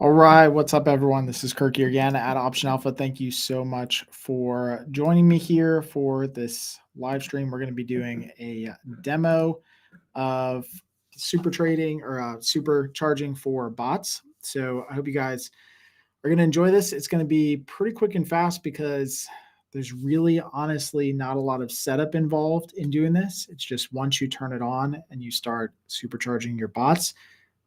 All right, what's up, everyone? This is Kirk here again at Option Alpha. Thank you so much for joining me here for this live stream. We're going to be doing a demo of super trading or supercharging for bots. So I hope you guys are going to enjoy this. It's going to be pretty quick and fast because there's really honestly not a lot of setup involved in doing this. It's just once you turn it on and you start supercharging your bots,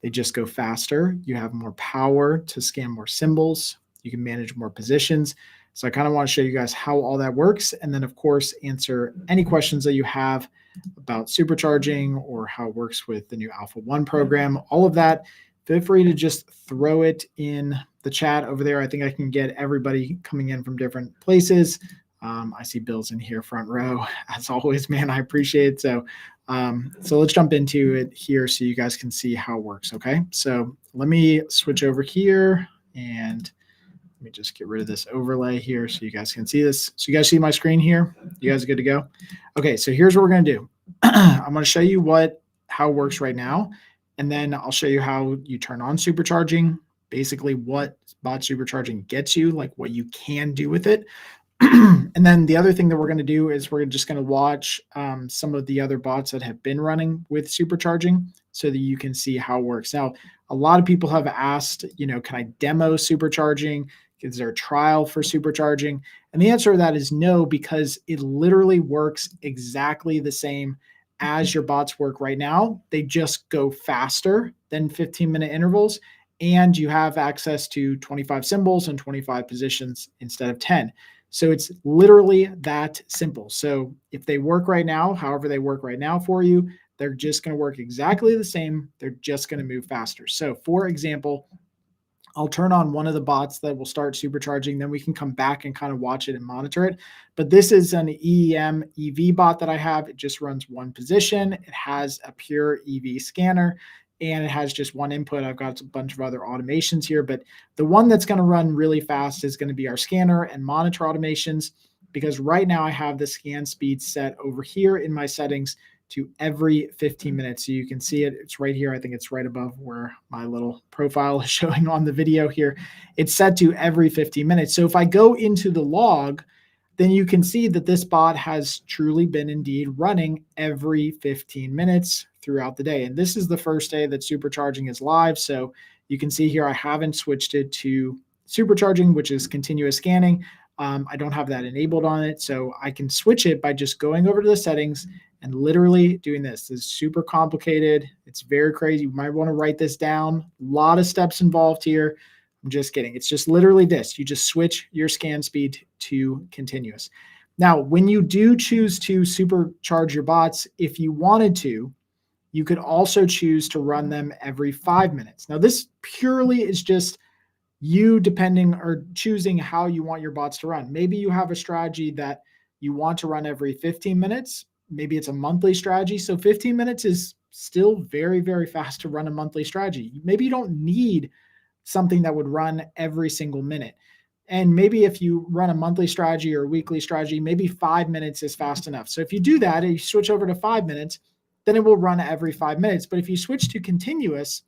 they just go faster. You have more power to scan more symbols. You can manage more positions. So I kind of want to show you guys how all that works. And then, of course, answer any questions that you have about supercharging or how it works with the new Alpha 1 program. All of that, feel free to just throw it in the chat over there. I think I can get everybody coming in from different places. I see Bill's in here front row. As always, man, I appreciate it. So let's jump into it here so you guys can see how it works, okay? So let me switch over here and let me just get rid of this overlay here so you guys can see this. So you guys see my screen here? You guys are good to go? Okay, so here's what we're going to do. I'm going to show you how it works right now, and then I'll show you how you turn on supercharging, basically what bot supercharging gets you, like what you can do with it. And then the other thing that we're going to do is we're just going to watch some of the other bots that have been running with supercharging so that you can see how it works. Now, a lot of people have asked, can I demo supercharging? Is there a trial for supercharging? And the answer to that is no, because it literally works exactly the same as your bots work right now. They just go faster than 15-minute intervals, and you have access to 25 symbols and 25 positions instead of 10. So it's literally that simple. So if they work right now, however they work right now for you, they're just going to work exactly the same. They're just going to move faster. So for example, I'll turn on one of the bots that will start supercharging. Then we can come back and kind of watch it and monitor it. But this is an EEM EV bot that I have. It just runs one position. It has a pure EV scanner, and it has just one input. I've got a bunch of other automations here, but the one that's going to run really fast is going to be our scanner and monitor automations, because right now I have the scan speed set over here in my settings to every 15 minutes. So you can see it. It's right here. I think it's right above where my little profile is showing on the video here. It's set to every 15 minutes. So if I go into the log, then you can see that this bot has truly been indeed running every 15 minutes throughout the day. And this is the first day that supercharging is live. So you can see here, I haven't switched it to supercharging, which is continuous scanning. I don't have that enabled on it. So I can switch it by just going over to the settings and literally doing this. This is super complicated. It's very crazy. You might want to write this down. A lot of steps involved here. I'm just kidding. It's just literally this. You just switch your scan speed to continuous. Now, when you do choose to supercharge your bots, if you wanted to, you could also choose to run them every 5 minutes. Now, this purely is just you depending or choosing how you want your bots to run. Maybe you have a strategy that you want to run every 15 minutes. Maybe it's a monthly strategy. So 15 minutes is still very, very fast to run a monthly strategy. Maybe you don't need something that would run every single minute. And maybe if you run a monthly strategy or a weekly strategy, maybe 5 minutes is fast enough. So if you do that and you switch over to 5 minutes, then it will run every 5 minutes. But if you switch to continuous,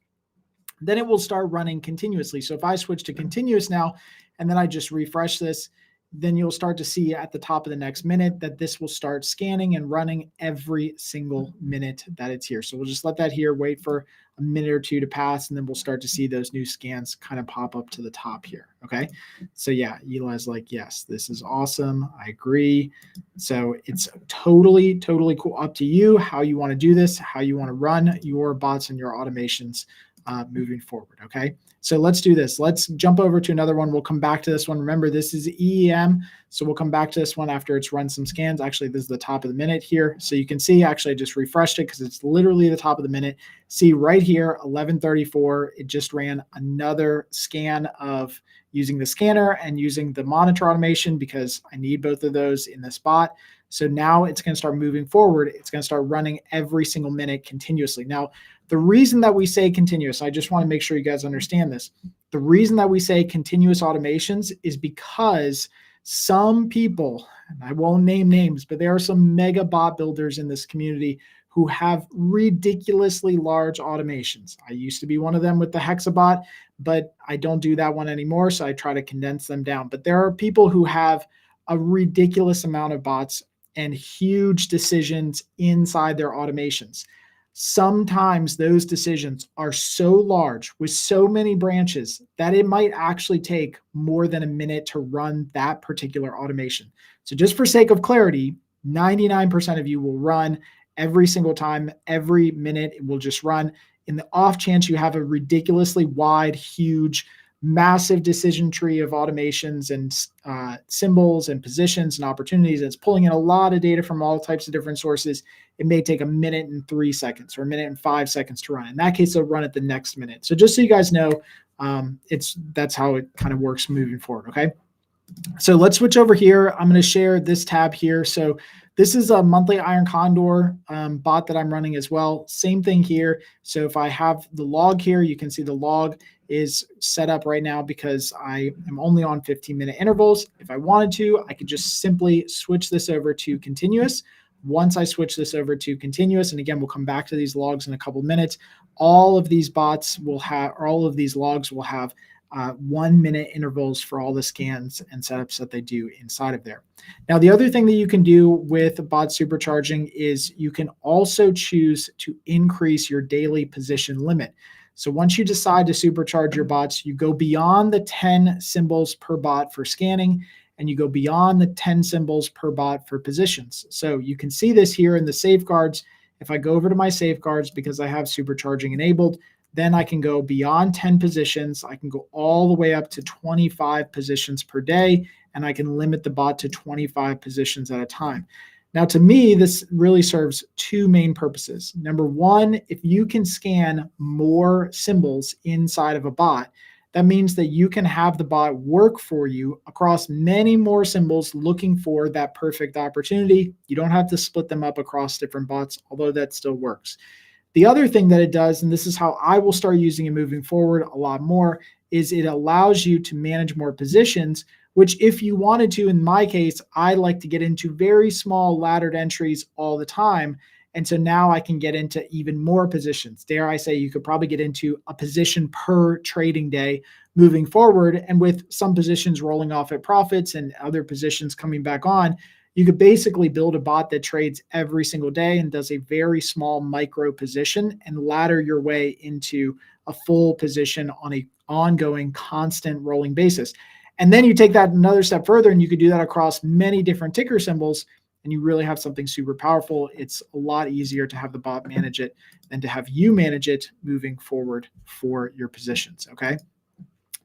then it will start running continuously. So if I switch to continuous now, and then I just refresh this, then you'll start to see at the top of the next minute that this will start scanning and running every single minute that it's here. So we'll just let that here, wait for a minute or two to pass, and then we'll start to see those new scans kind of pop up to the top here. Okay. So yeah, Eli's like, yes, this is awesome. I agree. So it's totally, totally cool. Up to you how you want to do this, how you want to run your bots and your automations moving forward. Okay. So let's do this. Let's jump over to another one. We'll come back to this one. Remember, this is EEM. So we'll come back to this one after it's run some scans. Actually, this is the top of the minute here. So you can see, actually, I just refreshed it because it's literally the top of the minute. See right here, 11:34, it just ran another scan of, using the scanner and using the monitor automation because I need both of those in this bot. So now it's going to start moving forward. It's going to start running every single minute continuously. Now, the reason that we say continuous, I just want to make sure you guys understand this. The reason that we say continuous automations is because some people, and I won't name names, but there are some mega bot builders in this community who have ridiculously large automations. I used to be one of them with the Hexabot, but I don't do that one anymore. So I try to condense them down. But there are people who have a ridiculous amount of bots and huge decisions inside their automations. Sometimes those decisions are so large with so many branches that it might actually take more than a minute to run that particular automation. So just for sake of clarity, 99% of you will run every single time, every minute it will just run. In the off chance you have a ridiculously wide, huge, massive decision tree of automations and symbols and positions and opportunities, and it's pulling in a lot of data from all types of different sources, it may take a minute and 3 seconds or a minute and 5 seconds to run. In that case, it'll run at the next minute. So just so you guys know, that's how it kind of works moving forward, okay? So let's switch over here. I'm going to share this tab here. So this is a monthly Iron Condor bot that I'm running as well. Same thing here. So if I have the log here, you can see the log is set up right now because I am only on 15-minute intervals. If I wanted to, I could just simply switch this over to continuous. Once I switch this over to continuous, and again, we'll come back to these logs in a couple minutes, all of these bots will have, or all of these logs will have 1 minute intervals for all the scans and setups that they do inside of there. Now, the other thing that you can do with Bot Supercharging is you can also choose to increase your daily position limit. So once you decide to supercharge your bots, you go beyond the 10 symbols per bot for scanning, and you go beyond the 10 symbols per bot for positions. So you can see this here in the safeguards. If I go over to my safeguards, because I have supercharging enabled, then I can go beyond 10 positions. I can go all the way up to 25 positions per day, and I can limit the bot to 25 positions at a time. Now, to me, this really serves two main purposes. Number one, if you can scan more symbols inside of a bot, that means that you can have the bot work for you across many more symbols looking for that perfect opportunity. You don't have to split them up across different bots, although that still works. The other thing that it does, and this is how I will start using it moving forward a lot more, is it allows you to manage more positions, which if you wanted to, in my case, I like to get into very small laddered entries all the time. And so now I can get into even more positions. Dare I say, you could probably get into a position per trading day moving forward. And with some positions rolling off at profits and other positions coming back on, you could basically build a bot that trades every single day and does a very small micro position and ladder your way into a full position on an ongoing, constant rolling basis. And then you take that another step further, and you could do that across many different ticker symbols, and you really have something super powerful. It's a lot easier to have the bot manage it than to have you manage it moving forward for your positions, okay?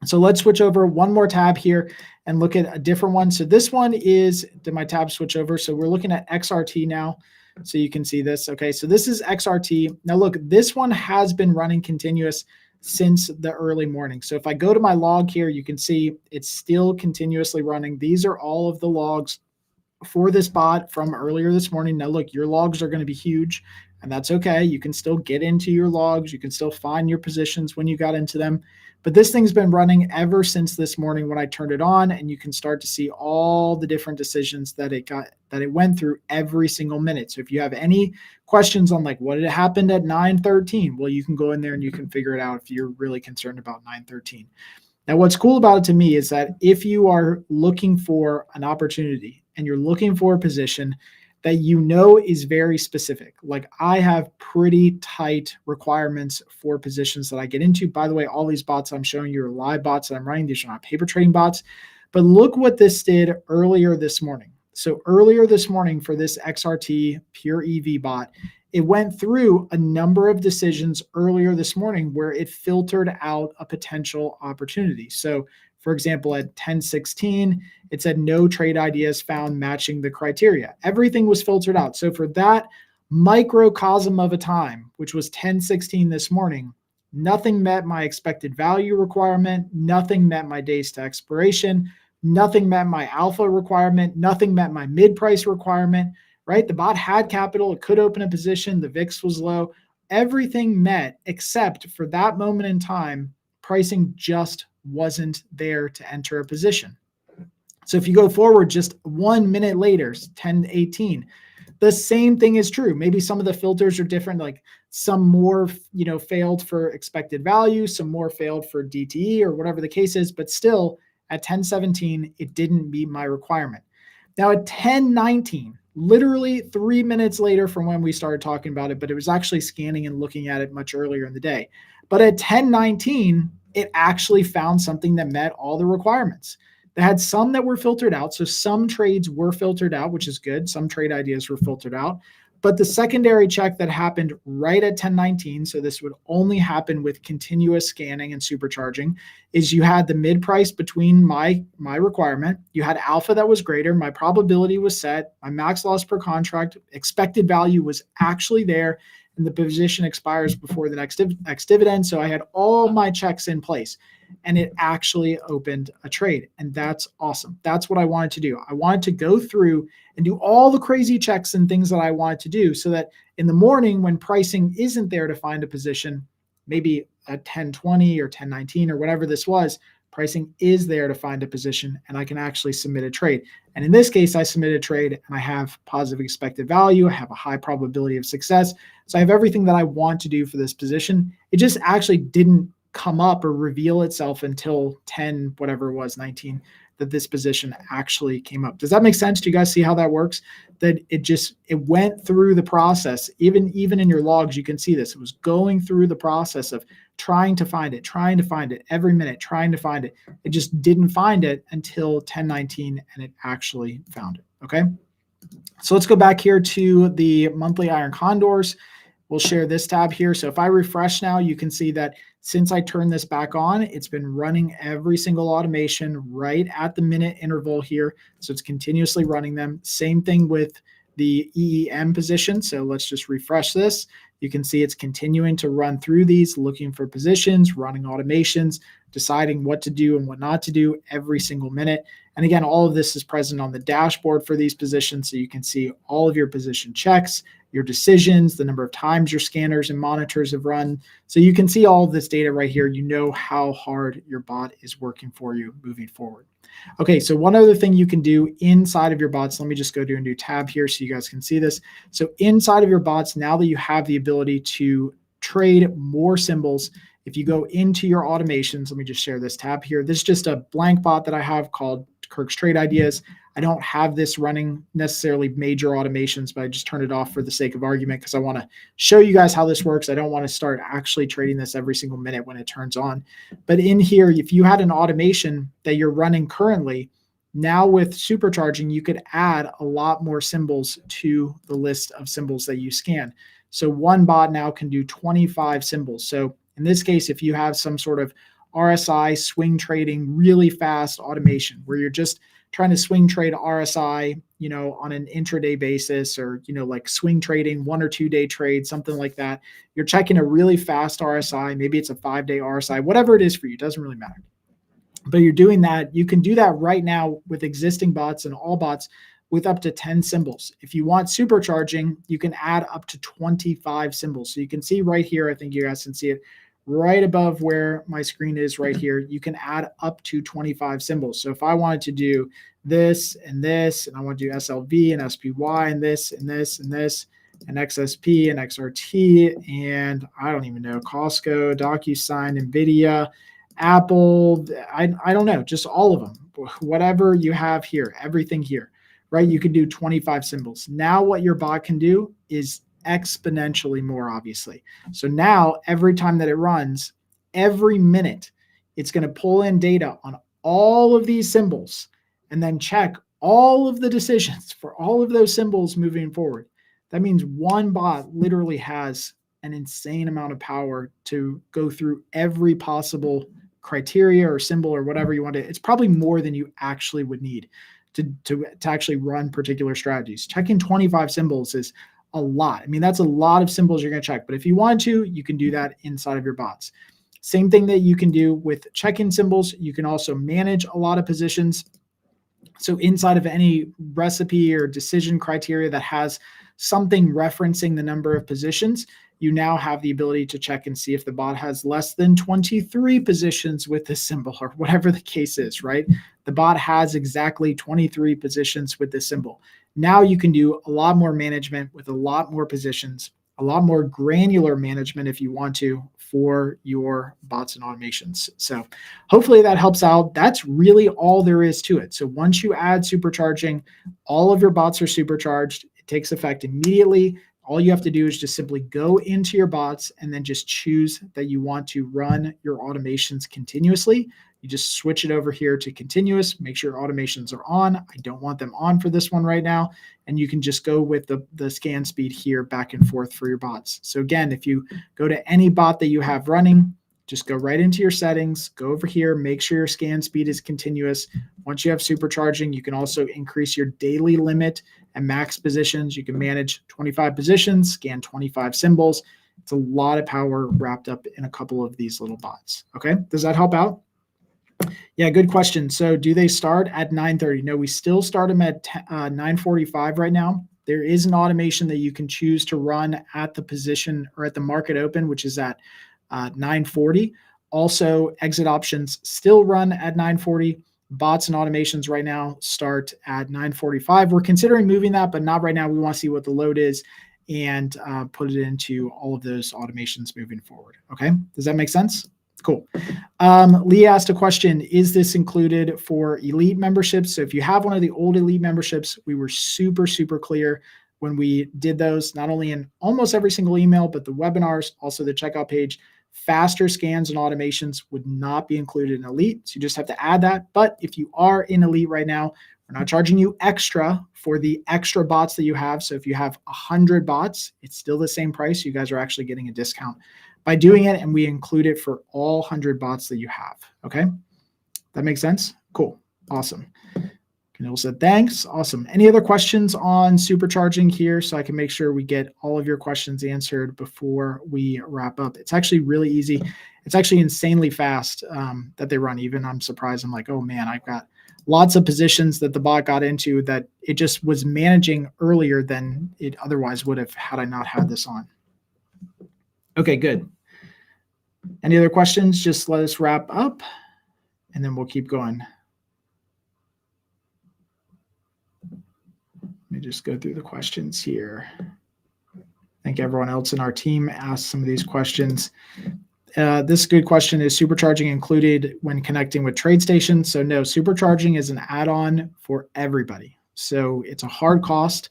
So let's switch over one more tab here and look at a different one. So this one is, did my tab switch over? So we're looking at XRT now. So you can see this. Okay, so this is XRT. Now look, this one has been running continuous since the early morning. So if I go to my log here, you can see it's still continuously running. These are all of the logs for this bot from earlier this morning. Now look, your logs are going to be huge, and that's okay. You can still get into your logs. You can still find your positions when you got into them. But this thing's been running ever since this morning when I turned it on, and you can start to see all the different decisions that it went through every single minute. So if you have any questions on like what had happened at 9:13, well, you can go in there and you can figure it out if you're really concerned about 9:13. Now, what's cool about it to me is that if you are looking for an opportunity and you're looking for a position that you know is very specific, like I have pretty tight requirements for positions that I get into. By the way, all these bots I'm showing you are live bots that I'm running. These are not paper trading bots. But look what this did earlier this morning. So earlier this morning for this XRT pure EV bot, it went through a number of decisions earlier this morning where it filtered out a potential opportunity. So for example, at 10:16, it said no trade ideas found matching the criteria. Everything was filtered out. So for that microcosm of a time, which was 10:16 this morning, Nothing met my expected value requirement. Nothing met my days to expiration. Nothing met my alpha requirement. Nothing met my mid price requirement, right? The bot had capital. It could open a position. The VIX was low. Everything met except for that moment in time, pricing just wasn't there to enter a position. So if you go forward just 1 minute later, 10:18, the same thing is true. Maybe some of the filters are different, like some more, failed for expected value, some more failed for DTE or whatever the case is, but still at 10:17, it didn't meet my requirement. Now at 10:19, literally 3 minutes later from when we started talking about it, but it was actually scanning and looking at it much earlier in the day. But at 10:19, it actually found something that met all the requirements. They had some that were filtered out. So some trades were filtered out, which is good. Some trade ideas were filtered out. But the secondary check that happened right at 10:19, so this would only happen with continuous scanning and supercharging, is you had the mid price between my requirement. You had alpha that was greater. My probability was set. My max loss per contract, expected value was actually there. And the position expires before the next dividend. So I had all my checks in place. And it actually opened a trade. And that's awesome. That's what I wanted to do. I wanted to go through and do all the crazy checks and things that I wanted to do so that in the morning when pricing isn't there to find a position, maybe at 10:20 or 10:19 or whatever this was, pricing is there to find a position and I can actually submit a trade. And in this case, I submitted a trade and I have positive expected value. I have a high probability of success. So I have everything that I want to do for this position. It just actually didn't come up or reveal itself until 10, whatever it was, 19, that this position actually came up. Does that make sense? Do you guys see how that works? That it went through the process. Even in your logs, you can see this. It was going through the process of trying to find it every minute, trying to find it. It just didn't find it until 10:19 and it actually found it. Okay. So let's go back here to the monthly iron condors. We'll share this tab here. So if I refresh now, you can see that since I turned this back on, it's been running every single automation right at the minute interval here. So it's continuously running them. Same thing with the EEM position. So let's just refresh this. You can see it's continuing to run through these, looking for positions, running automations, deciding what to do and what not to do every single minute. And again, all of this is present on the dashboard for these positions. So you can see all of your position checks, your decisions, the number of times your scanners and monitors have run. So you can see all of this data right here. You know how hard your bot is working for you moving forward. Okay, so one other thing you can do inside of your bots, let me just go to a new tab here so you guys can see this. So inside of your bots, now that you have the ability to trade more symbols, if you go into your automations, let me just share this tab here. This is just a blank bot that I have called Kirk's Trade Ideas. I don't have this running necessarily major automations, but I just turn it off for the sake of argument because I want to show you guys how this works. I don't want to start actually trading this every single minute when it turns on. But in here, if you had an automation that you're running currently, now with supercharging, you could add a lot more symbols to the list of symbols that you scan. So one bot now can do 25 symbols. So in this case, if you have some sort of RSI swing really fast automation where you're just trying to swing trade RSI, on an intraday basis or, like swing trading 1 or 2 day trade, something like that. You're checking a really fast RSI. Maybe it's a 5-day RSI, whatever it is for you, doesn't really matter. But you're doing that. You can do that right now with existing bots and all bots with up to 10 symbols. If you want supercharging, you can add up to 25 symbols. So you can see right here, I think you guys can see it right above where my screen is right here. You can add up to 25 symbols. So if I wanted to do this, and I want to do SLV and SPY and this and this and this and XSP and XRT and I don't even know, Costco, DocuSign, NVIDIA, Apple, I don't know, just all of them, whatever you have here, everything here, right? You can do 25 symbols. Now what your bot can do is exponentially more, obviously. So now every time that it runs, every minute, it's going to pull in data on all of these symbols and then check all of the decisions for all of those symbols moving forward. That means one bot literally has an insane amount of power to go through every possible criteria or symbol or whatever you want to. It's probably more than you actually would need to actually run particular strategies. Checking 25 symbols is a lot. I mean, that's a lot of symbols you're going to check. But if you want to, you can do that inside of your bots. Same thing that you can do with check-in symbols. You can also manage a lot of positions. So inside of any recipe or decision criteria that has something referencing the number of positions, you now have the ability to check and see if the bot has less than 23 positions with this symbol or whatever the case is, right? The bot has exactly 23 positions with this symbol. Now you can do a lot more management with a lot more positions, a lot more granular management if you want to for your bots and automations. So hopefully that helps out. That's really all there is to it. So once you add supercharging, all of your bots are supercharged. It takes effect immediately. All you have to do is just simply go into your bots and then just choose that you want to run your automations continuously. You just switch it over here to continuous, make sure automations are on. I don't want them on for this one right now. And you can just go with the scan speed here back and forth for your bots. So again, if you go to any bot that you have running, just go right into your settings, go over here, make sure your scan speed is continuous. Once you have supercharging, you can also increase your daily limit and max positions. You can manage 25 positions, scan 25 symbols. It's a lot of power wrapped up in a couple of these little bots. Okay, does that help out? Yeah, good question. So do they start at 9:30? No, we still start them at 9:45 right now. There is an automation that you can choose to run at the position or at the market open, which is at 9:40. Also, exit options still run at 9:40. Bots and automations right now start at 9:45. We're considering moving that, but not right now. We want to see what the load is and put it into all of those automations moving forward. Okay, does that make sense? Cool. Lee asked a question, is this included for elite memberships? So if you have one of the old elite memberships, we were super, super clear when we did those, not only in almost every single email, but the webinars, also the checkout page. Faster scans and automations would not be included in elite. So you just have to add that. But if you are in elite right now, we're not charging you extra for the extra bots that you have. So if you have 100 bots, it's still the same price. You guys are actually getting a discount by doing it, and we include it for all 100 bots that you have. Okay, that makes sense? Cool, awesome. Camille said thanks, awesome. Any other questions on supercharging here so I can make sure we get all of your questions answered before we wrap up? It's actually really easy. It's actually insanely fast that they run. Even I'm surprised. I'm like, oh man, I've got lots of positions that the bot got into that it just was managing earlier than it otherwise would have had I not had this on. Okay, good. Any other questions? Just let us wrap up and then we'll keep going. Let me just go through the questions here. I think everyone else in our team asked some of these questions. This good question, is supercharging included when connecting with TradeStation? So no, supercharging is an add-on for everybody. So it's a hard cost.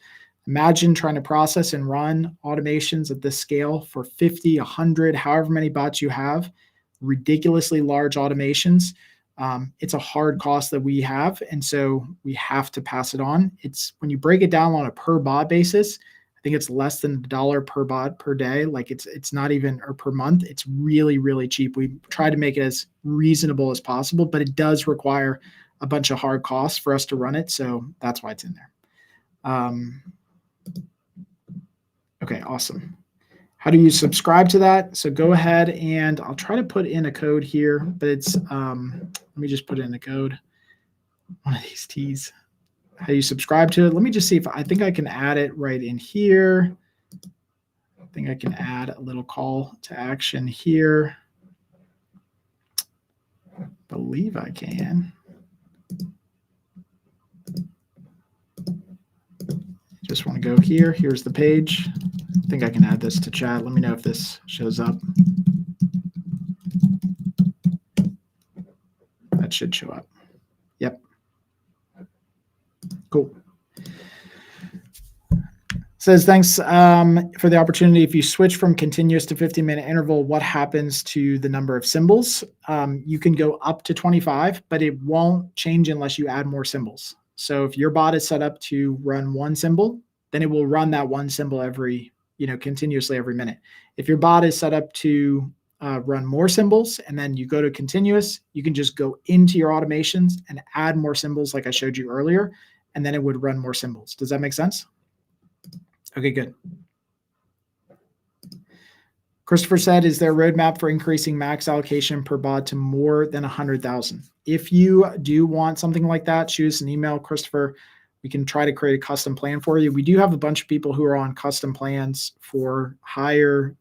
Imagine trying to process and run automations at this scale for 50, 100, however many bots you have, ridiculously large automations. It's a hard cost that we have, and so we have to pass it on. It's when you break it down on a per bot basis, I think it's less than $1 per bot per day. Like it's not even, or per month. It's really, really cheap. We try to make it as reasonable as possible, but it does require a bunch of hard costs for us to run it. So that's why it's in there. Okay, awesome. How do you subscribe to that? So go ahead and I'll try to put in a code here, but it's, let me just put in a code. One of these T's. How do you subscribe to it? Let me just see if I think I can add it right in here. I think I can add a little call to action here. I believe I can. Just want to go here. Here's the page. I think I can add this to chat. Let me know if this shows up. That should show up. Yep. Cool. Says, thanks for the opportunity. If you switch from continuous to 15-minute interval, what happens to the number of symbols? You can go up to 25, but it won't change unless you add more symbols. So if your bot is set up to run one symbol, then it will run that one symbol continuously every minute. If your bot is set up to run more symbols and then you go to continuous, you can just go into your automations and add more symbols like I showed you earlier, and then it would run more symbols. Does that make sense? Okay, good. Christopher said, is there a roadmap for increasing max allocation per bot to more than 100,000? If you do want something like that, shoot us an email, Christopher. We can try to create a custom plan for you. We do have a bunch of people who are on custom plans for higher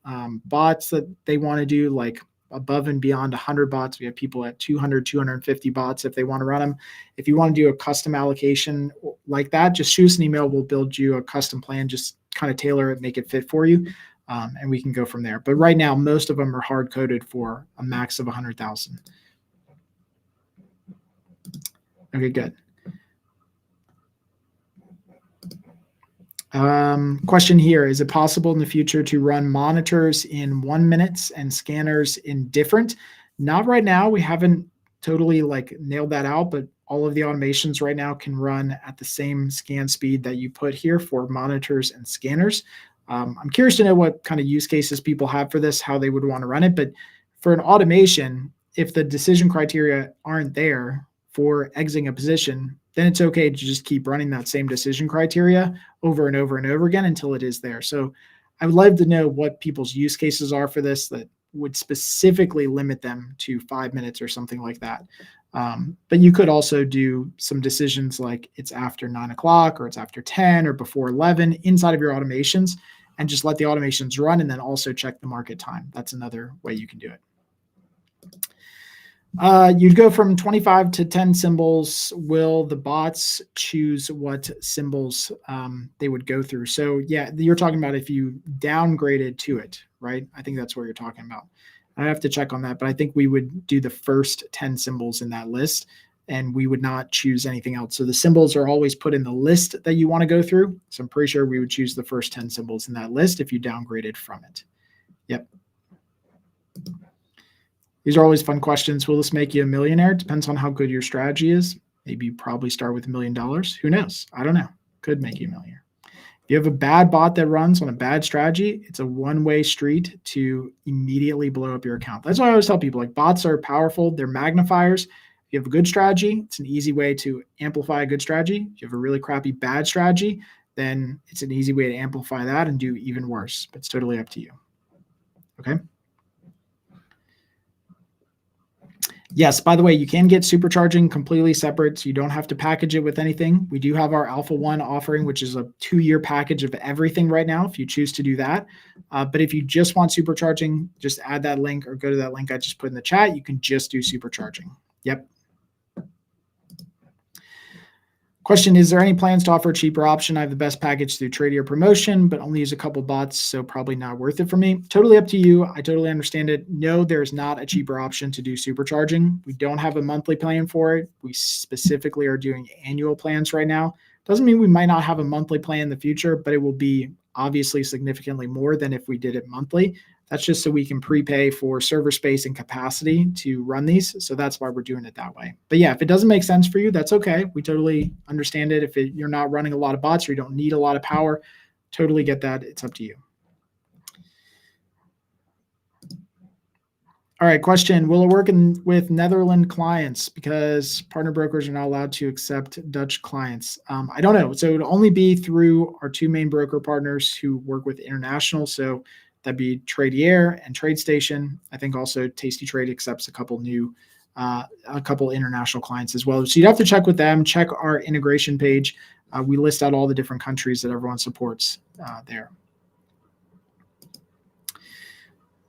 bots that they want to do, like above and beyond 100 bots. We have people at 200, 250 bots if they want to run them. If you want to do a custom allocation like that, just shoot us an email. We'll build you a custom plan, just kind of tailor it, make it fit for you. And we can go from there. But right now, most of them are hard coded for a max of 100,000. Okay, good. Question here, is it possible in the future to run monitors in 1 minute and scanners in different? Not right now. We haven't totally nailed that out, but all of the automations right now can run at the same scan speed that you put here for monitors and scanners. I'm curious to know what kind of use cases people have for this, how they would want to run it. But for an automation, if the decision criteria aren't there for exiting a position, then it's okay to just keep running that same decision criteria over and over and over again until it is there. So I would love to know what people's use cases are for this that would specifically limit them to 5 minutes or something like that. But you could also do some decisions like it's after 9 o'clock or it's after 10 or before 11 inside of your automations, and just let the automations run and then also check the market time. That's another way you can do it. You'd go from 25 to 10 symbols. Will the bots choose what symbols they would go through? So yeah, you're talking about if you downgraded to it, right? I think that's what you're talking about. I have to check on that, but I think we would do the first 10 symbols in that list, and we would not choose anything else. So the symbols are always put in the list that you want to go through. So I'm pretty sure we would choose the first 10 symbols in that list if you downgraded from it. Yep. These are always fun questions. Will this make you a millionaire? Depends on how good your strategy is. Maybe you probably start with $1 million. Who knows? I don't know. Could make you a millionaire. If you have a bad bot that runs on a bad strategy, it's a one-way street to immediately blow up your account. That's why I always tell people, bots are powerful. They're magnifiers. If you have a good strategy, it's an easy way to amplify a good strategy. If you have a really crappy bad strategy, then it's an easy way to amplify that and do even worse. But it's totally up to you. Okay. Yes, by the way, you can get supercharging completely separate, so you don't have to package it with anything. We do have our Alpha 1 offering, which is a 2-year package of everything right now, if you choose to do that. But if you just want supercharging, just add that link or go to that link I just put in the chat. You can just do supercharging. Yep. Question, is there any plans to offer a cheaper option? I have the best package through Tradier promotion, but only use a couple bots, so probably not worth it for me. Totally up to you. I totally understand it. No, there's not a cheaper option to do supercharging. We don't have a monthly plan for it. We specifically are doing annual plans right now. Doesn't mean we might not have a monthly plan in the future, but it will be obviously significantly more than if we did it monthly. That's just so we can prepay for server space and capacity to run these. So that's why we're doing it that way. But yeah, if it doesn't make sense for you, that's okay. We totally understand it. If you're not running a lot of bots or you don't need a lot of power, totally get that. It's up to you. All right, question. Will it work with Netherlands clients because partner brokers are not allowed to accept Dutch clients? I don't know. So it would only be through our 2 main broker partners who work with international. So that'd be Tradier and TradeStation. I think also Tasty Trade accepts a couple international clients as well. So you'd have to check with them, check our integration page. We list out all the different countries that everyone supports there.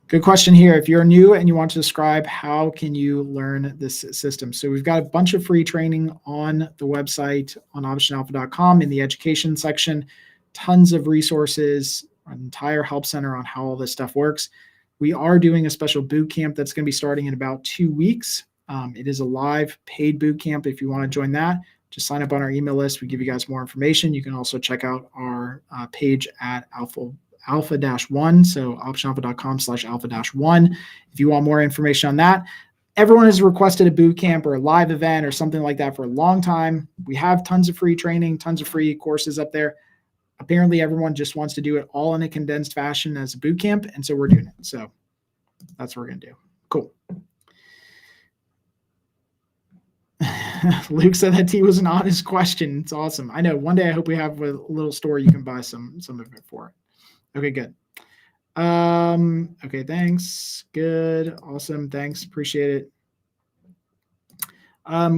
Good question here. If you're new and you want to subscribe, how can you learn this system? So we've got a bunch of free training on the website on optionalpha.com in the education section, tons of resources, an entire help center on how all this stuff works. We are doing a special boot camp that's going to be starting in about 2 weeks. It is a live paid boot camp. If you want to join that, just sign up on our email list. We give you guys more information. You can also check out our page at alpha-1, so optionalpha.com/alpha-1 if you want more information on that. Everyone has requested a boot camp or a live event or something like that for a long time. We have tons of free training, tons of free courses up there. Apparently everyone just wants to do it all in a condensed fashion as a boot camp, and so we're doing it. So that's what we're going to do. Cool. Luke said that tea was an honest question. It's awesome. I know. One day I hope we have a little store you can buy some of it for. Okay, good. Okay, thanks. Good. Awesome. Thanks. Appreciate it.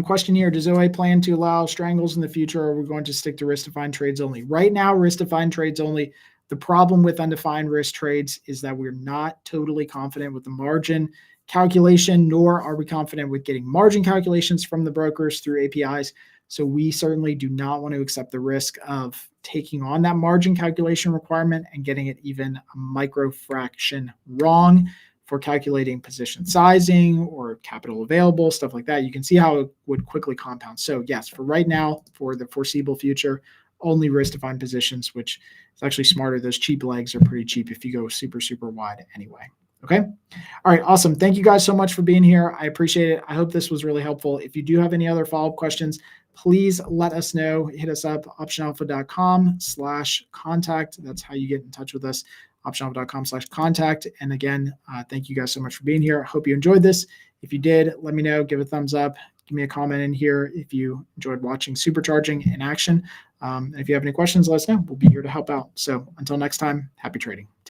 Question here, does OA plan to allow strangles in the future, or are we going to stick to risk-defined trades only? Right now, risk-defined trades only. The problem with undefined risk trades is that we're not totally confident with the margin calculation, nor are we confident with getting margin calculations from the brokers through APIs. So we certainly do not want to accept the risk of taking on that margin calculation requirement and getting it even a micro fraction wrong for calculating position sizing or capital available, stuff like that. You can see how it would quickly compound. So yes, for right now, for the foreseeable future, only risk-defined positions, which is actually smarter. Those cheap legs are pretty cheap if you go super, super wide anyway. Okay. All right. Awesome. Thank you guys so much for being here. I appreciate it. I hope this was really helpful. If you do have any other follow-up questions, please let us know. Hit us up, optionalpha.com/contact. That's how you get in touch with us, optionalpha.com/contact. And again, thank you guys so much for being here. I hope you enjoyed this. If you did, let me know. Give a thumbs up. Give me a comment in here if you enjoyed watching Supercharging in action. And if you have any questions, let us know. We'll be here to help out. So until next time, happy trading.